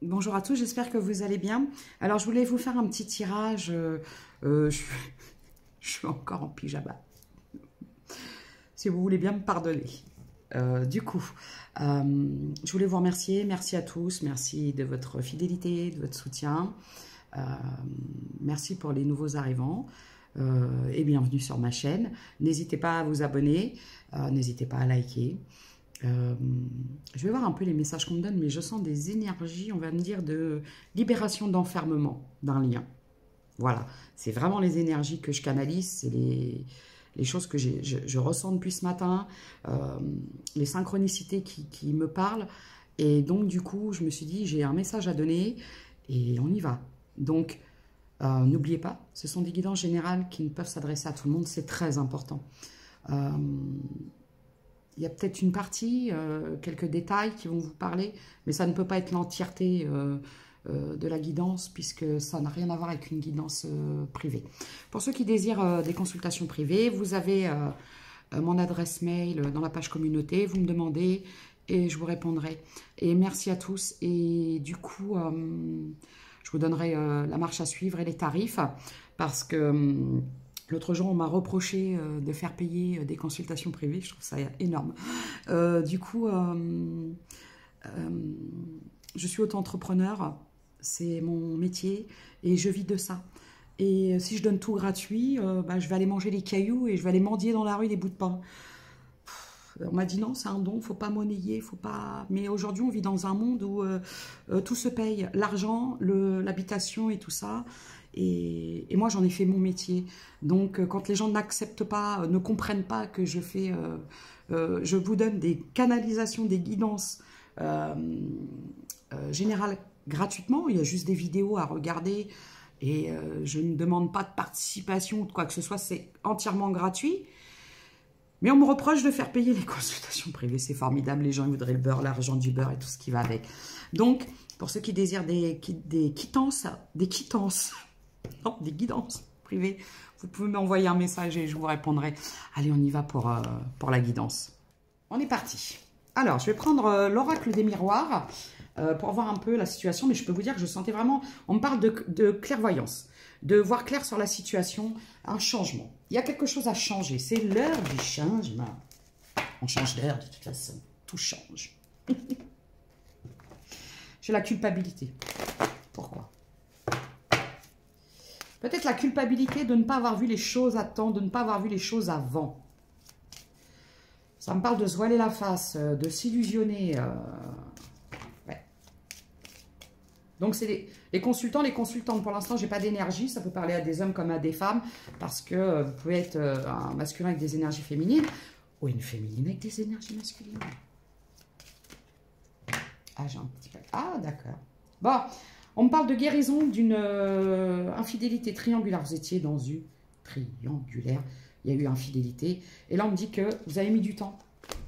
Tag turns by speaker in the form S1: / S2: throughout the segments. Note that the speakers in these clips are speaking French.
S1: Bonjour à tous, j'espère que vous allez bien. Alors, je voulais vous faire un petit tirage. Je suis encore en pyjama. Si vous voulez bien me pardonner. Je voulais vous remercier. Merci à tous. Merci de votre fidélité, de votre soutien. Merci pour les nouveaux arrivants. Et bienvenue sur ma chaîne. N'hésitez pas à vous abonner. N'hésitez pas à liker. Je vais voir un peu les messages qu'on me donne, mais je sens des énergies, on va me dire, de libération d'enfermement d'un lien. Voilà, c'est vraiment les énergies que je canalise, c'est les choses que je ressens depuis ce matin, les synchronicités qui me parlent. Et donc, du coup, je me suis dit, j'ai un message à donner et on y va. Donc, n'oubliez pas, ce sont des guidances générales qui ne peuvent s'adresser à tout le monde, c'est très important. Il y a peut-être une partie, quelques détails qui vont vous parler, mais ça ne peut pas être l'entièreté de la guidance, puisque ça n'a rien à voir avec une guidance privée. Pour ceux qui désirent des consultations privées, vous avez mon adresse mail dans la page communauté, vous me demandez et je vous répondrai. Et merci à tous. Et du coup, je vous donnerai la marche à suivre et les tarifs, parce que... L'autre jour, on m'a reproché de faire payer des consultations privées. Je trouve ça énorme. Je suis auto-entrepreneur. C'est mon métier et je vis de ça. Et si je donne tout gratuit, je vais aller manger les cailloux et je vais aller mendier dans la rue des bouts de pain. On m'a dit non, c'est un don, faut pas monnayer, faut pas... Mais aujourd'hui, on vit dans un monde où tout se paye. L'argent, l'habitation et tout ça. Et moi, j'en ai fait mon métier. Donc, quand les gens n'acceptent pas, ne comprennent pas que je fais... je vous donne des canalisations, des guidances générales gratuitement. Il y a juste des vidéos à regarder. Et je ne demande pas de participation ou de quoi que ce soit. C'est entièrement gratuit. Mais on me reproche de faire payer les consultations privées. C'est formidable. Les gens ils voudraient le beurre, l'argent du beurre et tout ce qui va avec. Donc, pour ceux qui désirent des quittances, non, des guidances privées, vous pouvez m'envoyer un message et je vous répondrai. Allez, on y va pour la guidance. On est parti. Alors, je vais prendre l'oracle des miroirs pour voir un peu la situation. Mais je peux vous dire que je sentais vraiment... On me parle de clairvoyance, de voir clair sur la situation, un changement. Il y a quelque chose à changer. C'est l'heure du changement. On change d'heure de toute façon. Tout change. J'ai la culpabilité. Pourquoi ? Peut-être la culpabilité de ne pas avoir vu les choses à temps, de ne pas avoir vu les choses avant. Ça me parle de se voiler la face, de s'illusionner. Ouais. Donc, c'est les consultants, les consultantes. Pour l'instant, je n'ai pas d'énergie. Ça peut parler à des hommes comme à des femmes. Parce que vous pouvez être un masculin avec des énergies féminines. Ou une féminine avec des énergies masculines. Ah, j'ai un petit peu... Ah, d'accord. Bon, on me parle de guérison d'une infidélité triangulaire. Vous étiez dans une triangulaire. Il y a eu infidélité. Et là, on me dit que vous avez mis du temps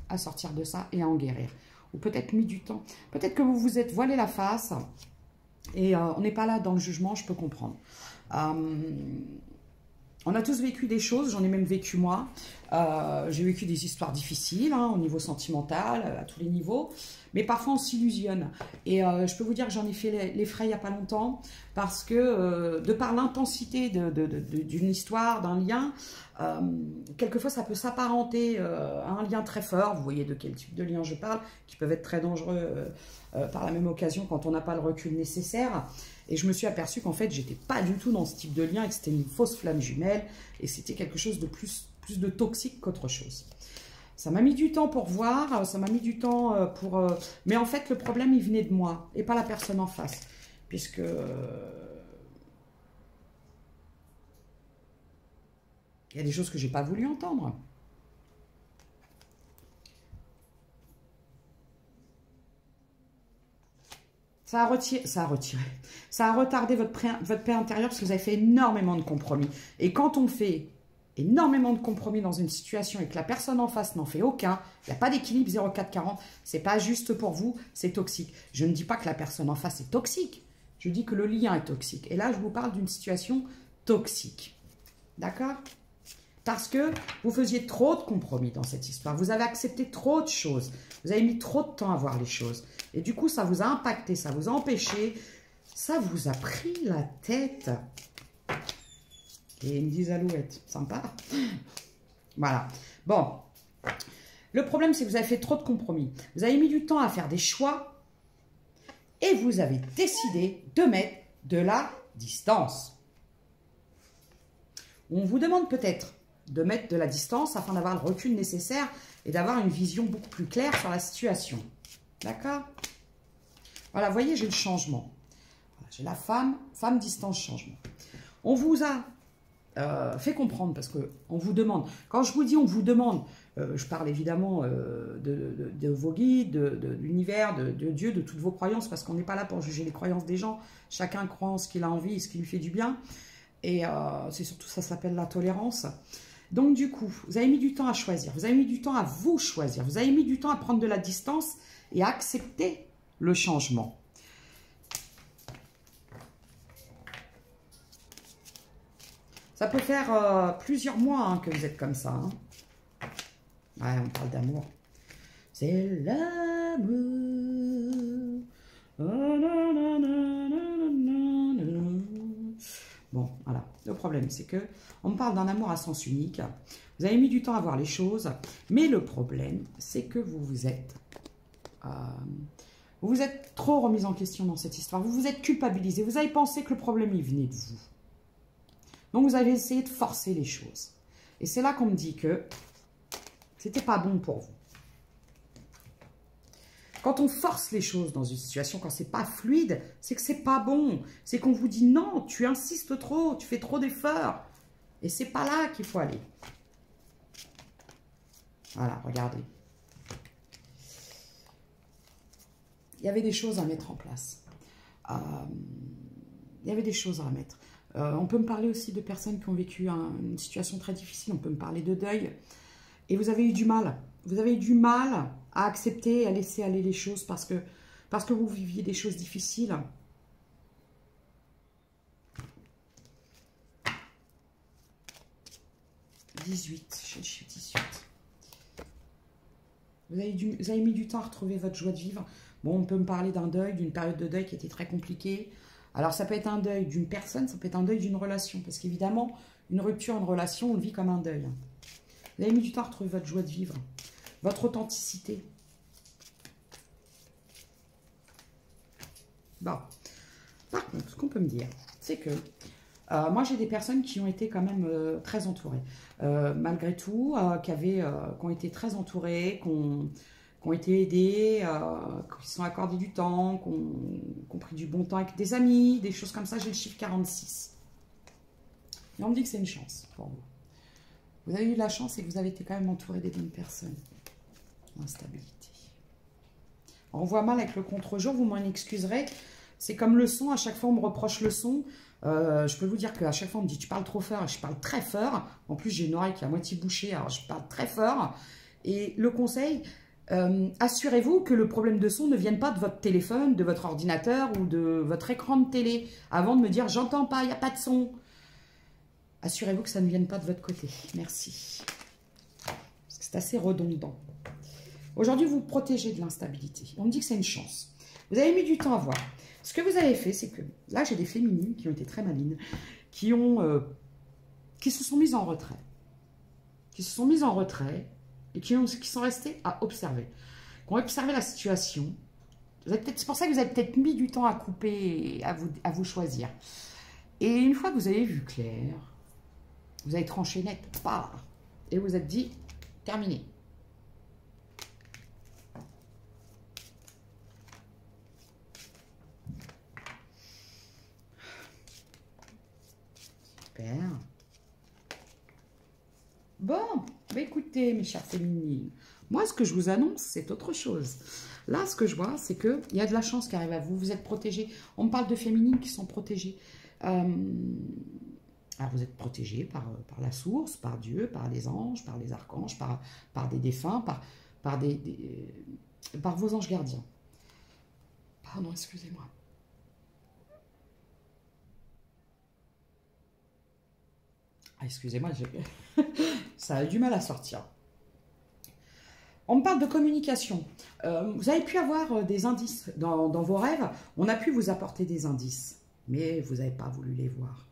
S1: à sortir de ça et à en guérir. Ou peut-être mis du temps. Peut-être que vous vous êtes voilé la face. Et on n'est pas là dans le jugement, je peux comprendre. On a tous vécu des choses, j'en ai même vécu moi. J'ai vécu des histoires difficiles, hein, au niveau sentimental, à tous les niveaux. Mais parfois, on s'illusionne. Et je peux vous dire que j'en ai fait les frais il n'y a pas longtemps. Parce que, de par l'intensité d'une histoire, d'un lien, quelquefois, ça peut s'apparenter à un lien très fort. Vous voyez de quel type de lien je parle, qui peuvent être très dangereux par la même occasion quand on n'a pas le recul nécessaire. Et je me suis aperçue qu'en fait, j'étais pas du tout dans ce type de lien et que c'était une fausse flamme jumelle. Et c'était quelque chose de plus de toxique qu'autre chose. Ça m'a mis du temps pour voir, ça m'a mis du temps pour... Mais en fait, le problème, il venait de moi et pas la personne en face. Puisque... il y a des choses que j'ai pas voulu entendre. Ça a retardé votre paix intérieure parce que vous avez fait énormément de compromis. Et quand on fait énormément de compromis dans une situation et que la personne en face n'en fait aucun, il n'y a pas d'équilibre 0,440, c'est pas juste pour vous, c'est toxique. Je ne dis pas que la personne en face est toxique, je dis que le lien est toxique. Et là, je vous parle d'une situation toxique. D'accord ? Parce que vous faisiez trop de compromis dans cette histoire. Vous avez accepté trop de choses. Vous avez mis trop de temps à voir les choses. Et du coup, ça vous a impacté, ça vous a empêché. Ça vous a pris la tête. Et ils me disent alouette. Sympa. Voilà. Bon. Le problème, c'est que vous avez fait trop de compromis. Vous avez mis du temps à faire des choix. Et vous avez décidé de mettre de la distance. On vous demande peut-être de mettre de la distance afin d'avoir le recul nécessaire et d'avoir une vision beaucoup plus claire sur la situation. D'accord? Voilà, vous voyez, j'ai le changement. Voilà, j'ai la femme, femme, distance, changement. On vous a fait comprendre, parce qu'on vous demande, quand je vous dis on vous demande, je parle évidemment de vos guides, de l'univers, de Dieu, de toutes vos croyances, parce qu'on n'est pas là pour juger les croyances des gens. Chacun croit en ce qu'il a envie et ce qui lui fait du bien. Et c'est surtout, ça s'appelle la tolérance. Donc du coup, vous avez mis du temps à choisir, vous avez mis du temps à vous choisir, vous avez mis du temps à prendre de la distance et à accepter le changement. Ça peut faire plusieurs mois hein, que vous êtes comme ça. Hein. Ouais, on parle d'amour. C'est l'amour. Bon, voilà. Le problème, c'est que on me parle d'un amour à sens unique. Vous avez mis du temps à voir les choses, mais le problème, c'est que vous vous êtes trop remis en question dans cette histoire. Vous vous êtes culpabilisé. Vous avez pensé que le problème, il venait de vous. Donc, vous avez essayé de forcer les choses. Et c'est là qu'on me dit que c'était pas bon pour vous. Quand on force les choses dans une situation, quand c'est pas fluide, c'est que c'est pas bon. C'est qu'on vous dit non, tu insistes trop, tu fais trop d'efforts. Et c'est pas là qu'il faut aller. Voilà, regardez. Il y avait des choses à mettre en place. Il y avait des choses à remettre. On peut me parler aussi de personnes qui ont vécu une situation très difficile. On peut me parler de deuil. Et vous avez eu du mal. Vous avez eu du mal à accepter, à laisser aller les choses parce que vous viviez des choses difficiles. « 18 », j'ai le chiffre 18. Vous avez mis du temps à retrouver votre joie de vivre. Bon, on peut me parler d'un deuil, d'une période de deuil qui était très compliquée. Alors, ça peut être un deuil d'une personne, ça peut être un deuil d'une relation. Parce qu'évidemment, une rupture, une relation, on le vit comme un deuil. Vous avez mis du temps à retrouver votre joie de vivre, votre authenticité. Bon. Par contre, ce qu'on peut me dire, c'est que moi, j'ai des personnes qui ont été quand même très entourées. Malgré tout, qui ont été très entourées, qui ont été aidées, qui se sont accordées du temps, qui ont pris du bon temps avec des amis, des choses comme ça. J'ai le chiffre 46. Et on me dit que c'est une chance pour vous. Vous avez eu de la chance et que vous avez été quand même entouré des bonnes personnes. Instabilité. On voit mal avec le contre-jour, vous m'en excuserez. C'est comme le son, à chaque fois on me reproche le son. Je peux vous dire qu'à chaque fois on me dit tu parles trop fort et je parle très fort. En plus j'ai une oreille qui est à moitié bouchée, alors je parle très fort. Et le conseil, assurez-vous que le problème de son ne vienne pas de votre téléphone, de votre ordinateur ou de votre écran de télé. Avant de me dire j'entends pas, il n'y a pas de son. Assurez-vous que ça ne vienne pas de votre côté. Merci. Parce que c'est assez redondant. Aujourd'hui, vous vous protégez de l'instabilité. On me dit que c'est une chance. Vous avez mis du temps à voir. Ce que vous avez fait, c'est que... Là, j'ai des féminines qui ont été très malines, qui se sont mises en retrait. Qui se sont mises en retrait et qui sont restées à observer. Qui ont observé la situation. C'est pour ça que vous avez peut-être mis du temps à couper et à vous choisir. Et une fois que vous avez vu clair... Vous avez tranché net, et vous êtes dit, terminé. Super. Bon, bah écoutez, mes chères féminines, moi, ce que je vous annonce, c'est autre chose. Là, ce que je vois, c'est qu'il y a de la chance qui arrive à vous. Vous êtes protégés. On me parle de féminines qui sont protégées. Alors, vous êtes protégés par la source, par Dieu, par les anges, par les archanges, par des défunts, par vos anges gardiens. Pardon, excusez-moi. excusez-moi, ça a du mal à sortir. On me parle de communication. Vous avez pu avoir des indices dans vos rêves. On a pu vous apporter des indices, mais vous n'avez pas voulu les voir.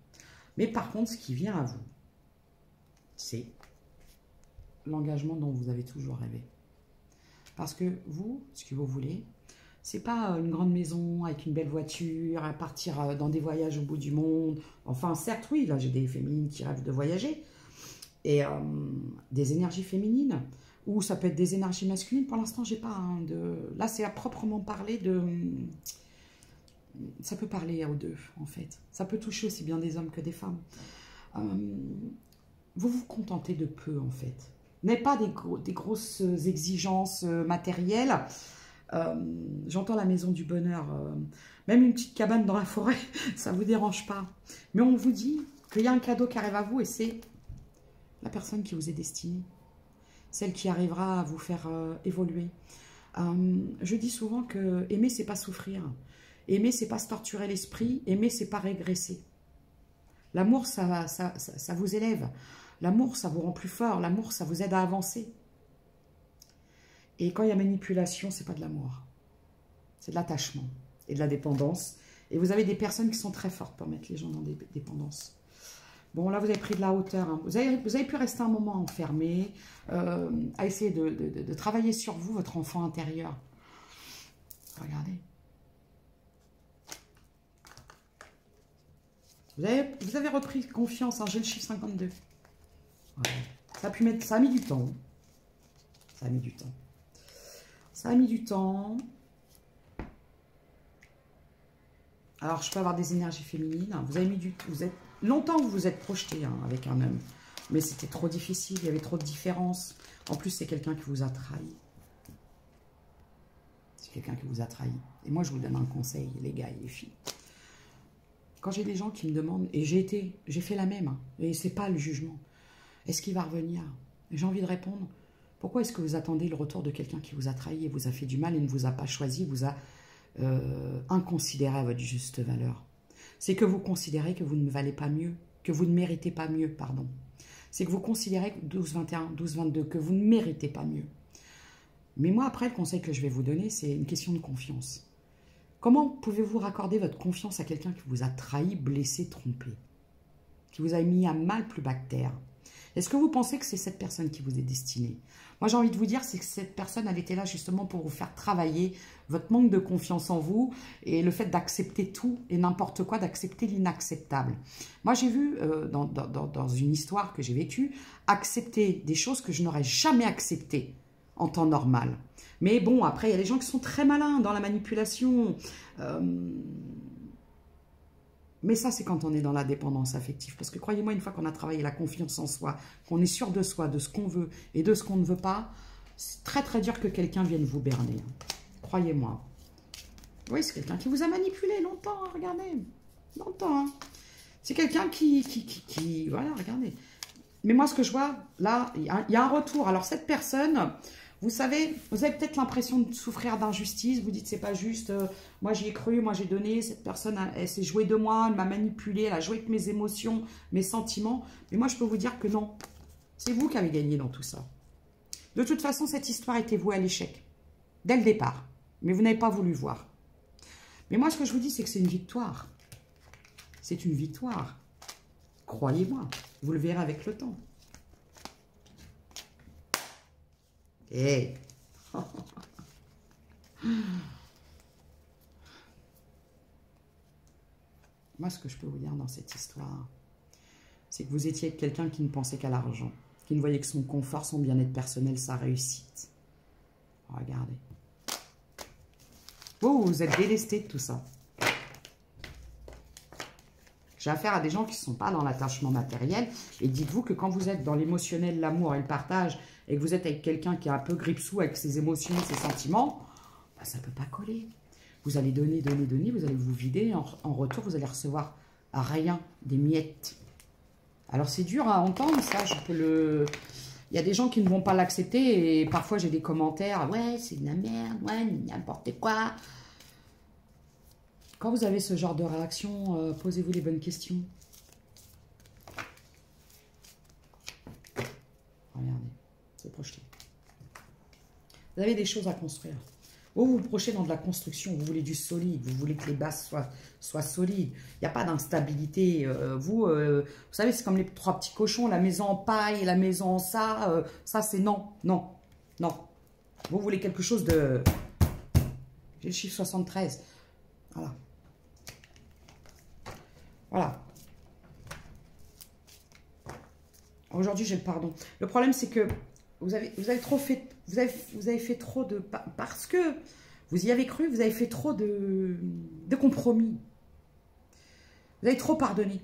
S1: Mais par contre, ce qui vient à vous, c'est l'engagement dont vous avez toujours rêvé. Parce que vous, ce que vous voulez, c'est pas une grande maison avec une belle voiture, à partir dans des voyages au bout du monde. Enfin, certes, oui, là, j'ai des féminines qui rêvent de voyager. Et des énergies féminines, ou ça peut être des énergies masculines. Pour l'instant, j'ai pas de... Là, c'est à proprement parler de... Ça peut parler aux deux, en fait. Ça peut toucher aussi bien des hommes que des femmes. Vous vous contentez de peu, en fait. N'ayez pas des grosses exigences matérielles. J'entends la maison du bonheur. Même une petite cabane dans la forêt, ça ne vous dérange pas. Mais on vous dit qu'il y a un cadeau qui arrive à vous et c'est la personne qui vous est destinée. Celle qui arrivera à vous faire évoluer. Je dis souvent que aimer, c'est pas souffrir. Aimer, c'est pas se torturer l'esprit. Aimer, c'est pas régresser. L'amour, ça vous élève. L'amour, ça vous rend plus fort. L'amour, ça vous aide à avancer. Et quand il y a manipulation, c'est pas de l'amour. C'est de l'attachement et de la dépendance. Et vous avez des personnes qui sont très fortes pour mettre les gens dans des dépendances. Bon, là, vous avez pris de la hauteur. Hein. Vous avez pu rester un moment enfermé, à essayer de travailler sur vous, votre enfant intérieur. Regardez. Vous avez repris confiance. Hein. J'ai le chiffre 52. Voilà. Ça a mis du temps. Ça a mis du temps. Ça a mis du temps. Alors, je peux avoir des énergies féminines. Vous avez mis longtemps que vous vous êtes projeté avec un homme. Mais c'était trop difficile. Il y avait trop de différences. En plus, c'est quelqu'un qui vous a trahi. C'est quelqu'un qui vous a trahi. Et moi, je vous donne un conseil, les gars et les filles. Quand j'ai des gens qui me demandent, et j'ai fait la même, et c'est pas le jugement. Est-ce qu'il va revenir? J'ai envie de répondre. Pourquoi est-ce que vous attendez le retour de quelqu'un qui vous a trahi et vous a fait du mal et ne vous a pas choisi, vous a inconsidéré à votre juste valeur? C'est que vous considérez que vous ne valez pas mieux, que vous ne méritez pas mieux, pardon. C'est que vous considérez 12-21, 12-22, que vous ne méritez pas mieux. Mais moi, après, le conseil que je vais vous donner, c'est une question de confiance. Comment pouvez-vous raccorder votre confiance à quelqu'un qui vous a trahi, blessé, trompé, qui vous a mis à mal plus bas que terre? Est-ce que vous pensez que c'est cette personne qui vous est destinée? Moi, j'ai envie de vous dire, c'est que cette personne, elle était là justement pour vous faire travailler votre manque de confiance en vous et le fait d'accepter tout et n'importe quoi, d'accepter l'inacceptable. Moi, j'ai vu dans une histoire que j'ai vécue, accepter des choses que je n'aurais jamais acceptées en temps normal. Mais bon, après, il y a des gens qui sont très malins dans la manipulation. Mais ça, c'est quand on est dans la dépendance affective. Parce que croyez-moi, une fois qu'on a travaillé la confiance en soi, qu'on est sûr de soi, de ce qu'on veut et de ce qu'on ne veut pas, c'est très très dur que quelqu'un vienne vous berner. Croyez-moi. Oui, c'est quelqu'un qui vous a manipulé longtemps, hein, regardez. Longtemps. Hein. C'est quelqu'un qui... Voilà, regardez. Mais moi, ce que je vois, là, il y a un retour. Alors, cette personne... Vous savez, vous avez peut-être l'impression de souffrir d'injustice. Vous dites, c'est pas juste. Moi, j'y ai cru, moi, j'ai donné. Cette personne, elle s'est jouée de moi, elle m'a manipulé, elle a joué avec mes émotions, mes sentiments. Mais moi, je peux vous dire que non. C'est vous qui avez gagné dans tout ça. De toute façon, cette histoire était vouée à l'échec. Dès le départ. Mais vous n'avez pas voulu voir. Mais moi, ce que je vous dis, c'est que c'est une victoire. C'est une victoire. Croyez-moi. Vous le verrez avec le temps. Hey. Moi, ce que je peux vous dire dans cette histoire, c'est que vous étiez quelqu'un qui ne pensait qu'à l'argent, qui ne voyait que son confort, son bien-être personnel, sa réussite. Regardez. Vous êtes délesté de tout ça. J'ai affaire à des gens qui ne sont pas dans l'attachement matériel. Et dites-vous que quand vous êtes dans l'émotionnel, l'amour et le partage, et que vous êtes avec quelqu'un qui est un peu grippe-sous avec ses émotions, ses sentiments, bah, ça ne peut pas coller. Vous allez donner, donner, donner, vous allez vous vider. En retour, vous allez recevoir rien, des miettes. Alors, c'est dur à entendre, ça. Il y a des gens qui ne vont pas l'accepter. Et parfois, j'ai des commentaires. Ouais, c'est de la merde. Ouais, n'importe quoi. Quand vous avez ce genre de réaction, posez-vous les bonnes questions. Vous avez des choses à construire. Vous vous projetez dans de la construction, vous voulez du solide, vous voulez que les bases soient solides. Il n'y a pas d'instabilité. Vous savez, c'est comme les trois petits cochons, la maison en paille, la maison en ça. Ça, c'est non, non, non. Vous voulez quelque chose de... J'ai le chiffre 73. Voilà. Voilà. Aujourd'hui, j'ai le pardon. Le problème, c'est que vous avez trop fait... Vous avez fait trop de... Parce que vous y avez cru, vous avez fait trop de compromis. Vous avez trop pardonné.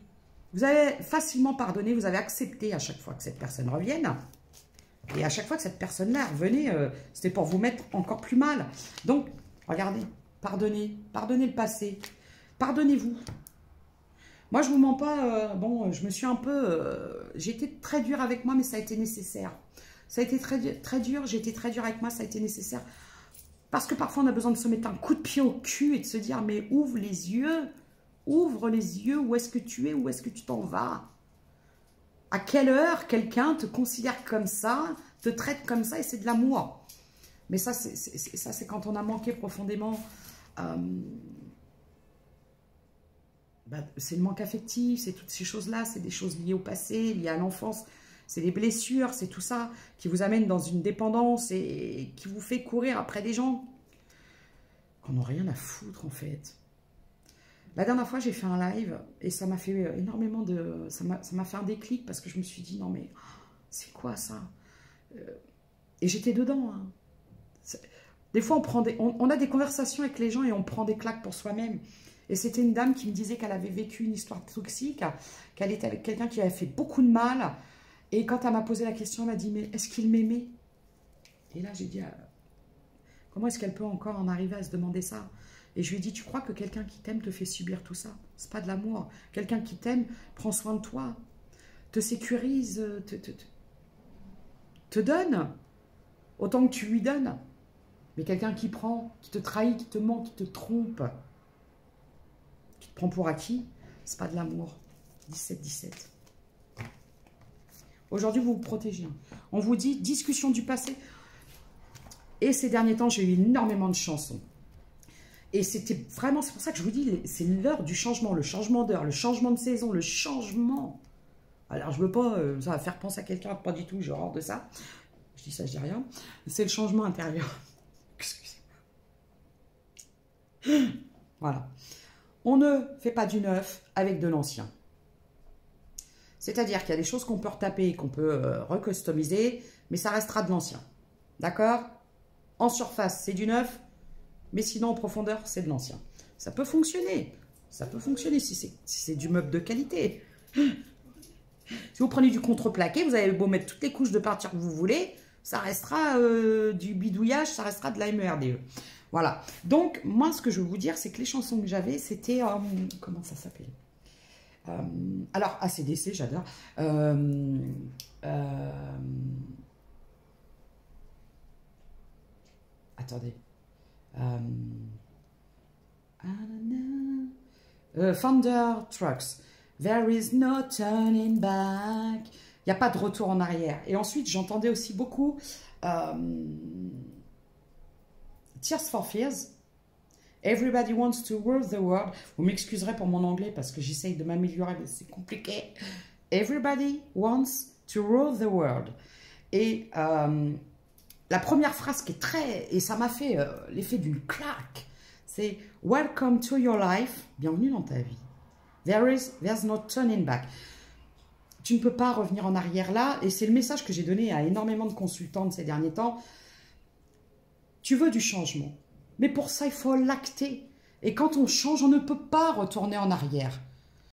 S1: Vous avez facilement pardonné, vous avez accepté à chaque fois que cette personne revienne. Et à chaque fois que cette personne-là revenait, c'était pour vous mettre encore plus mal. Donc, regardez, pardonnez. Pardonnez le passé. Pardonnez-vous. Moi, je ne vous mens pas. Bon, je me suis un peu... j'ai été très dure avec moi, mais ça a été nécessaire. Ça a été très dur, j'ai été très dure avec moi, ça a été nécessaire. Parce que parfois, on a besoin de se mettre un coup de pied au cul et de se dire, mais ouvre les yeux, où est-ce que tu es, où est-ce que tu t'en vas? À quelle heure quelqu'un te considère comme ça, te traite comme ça, et c'est de l'amour. Mais ça, c'est quand on a manqué profondément. C'est le manque affectif, c'est toutes ces choses-là, c'est des choses liées au passé, liées à l'enfance. C'est les blessures, c'est tout ça qui vous amène dans une dépendance et qui vous fait courir après des gens qu'on n'a rien à foutre en fait. La dernière fois, j'ai fait un live et ça m'a fait énormément de... Ça m'a fait un déclic parce que je me suis dit, non mais, c'est quoi ça? Et j'étais dedans. Hein. Des fois, on a des conversations avec les gens et on prend des claques pour soi-même. Et c'était une dame qui me disait qu'elle avait vécu une histoire toxique, qu'elle était avec quelqu'un qui avait fait beaucoup de mal. Et quand elle m'a posé la question, elle m'a dit, mais est-ce qu'il m'aimait? Et là, j'ai dit, comment est-ce qu'elle peut encore en arriver à se demander ça? Et je lui ai dit, tu crois que quelqu'un qui t'aime te fait subir tout ça? C'est pas de l'amour. Quelqu'un qui t'aime prend soin de toi, te sécurise, te donne autant que tu lui donnes. Mais quelqu'un qui prend, qui te trahit, qui te ment, qui te trompe, qui te prend pour acquis, c'est pas de l'amour. 17-17. Aujourd'hui, vous vous protégez. On vous dit, discussion du passé. Et ces derniers temps, j'ai eu énormément de chansons. Et c'était vraiment, c'est pour ça que je vous dis, c'est l'heure du changement, le changement d'heure, le changement de saison, le changement. Alors, je ne veux pas, ça va faire penser à quelqu'un, pas du tout, j'ai horreur de ça. Je dis ça, je dis rien. C'est le changement intérieur. Excusez-moi. Voilà. On ne fait pas du neuf avec de l'ancien. C'est-à-dire qu'il y a des choses qu'on peut retaper, qu'on peut recustomiser, mais ça restera de l'ancien. D'accord? En surface, c'est du neuf, mais sinon en profondeur, c'est de l'ancien. Ça peut fonctionner. Ça peut fonctionner si c'est du meuble de qualité. Si vous prenez du contreplaqué, vous avez beau mettre toutes les couches de peinture que vous voulez, ça restera du bidouillage, ça restera de la MERDE. Voilà. Donc, moi, ce que je veux vous dire, c'est que les chansons que j'avais, c'était... comment ça s'appelle? Alors, AC/DC, j'adore. Attendez. Thunder Trucks. There is no turning back. Il n'y a pas de retour en arrière. Et ensuite, j'entendais aussi beaucoup Tears for Fears. Everybody wants to rule the world. Vous m'excuserez pour mon anglais parce que j'essaye de m'améliorer, mais c'est compliqué. Everybody wants to rule the world. Et la première phrase qui est très... Et ça m'a fait l'effet d'une claque. C'est « Welcome to your life. Bienvenue dans ta vie. There's no turning back. » Tu ne peux pas revenir en arrière là. Et c'est le message que j'ai donné à énormément de consultantes ces derniers temps. Tu veux du changement. Mais pour ça, il faut l'acter. Et quand on change, on ne peut pas retourner en arrière.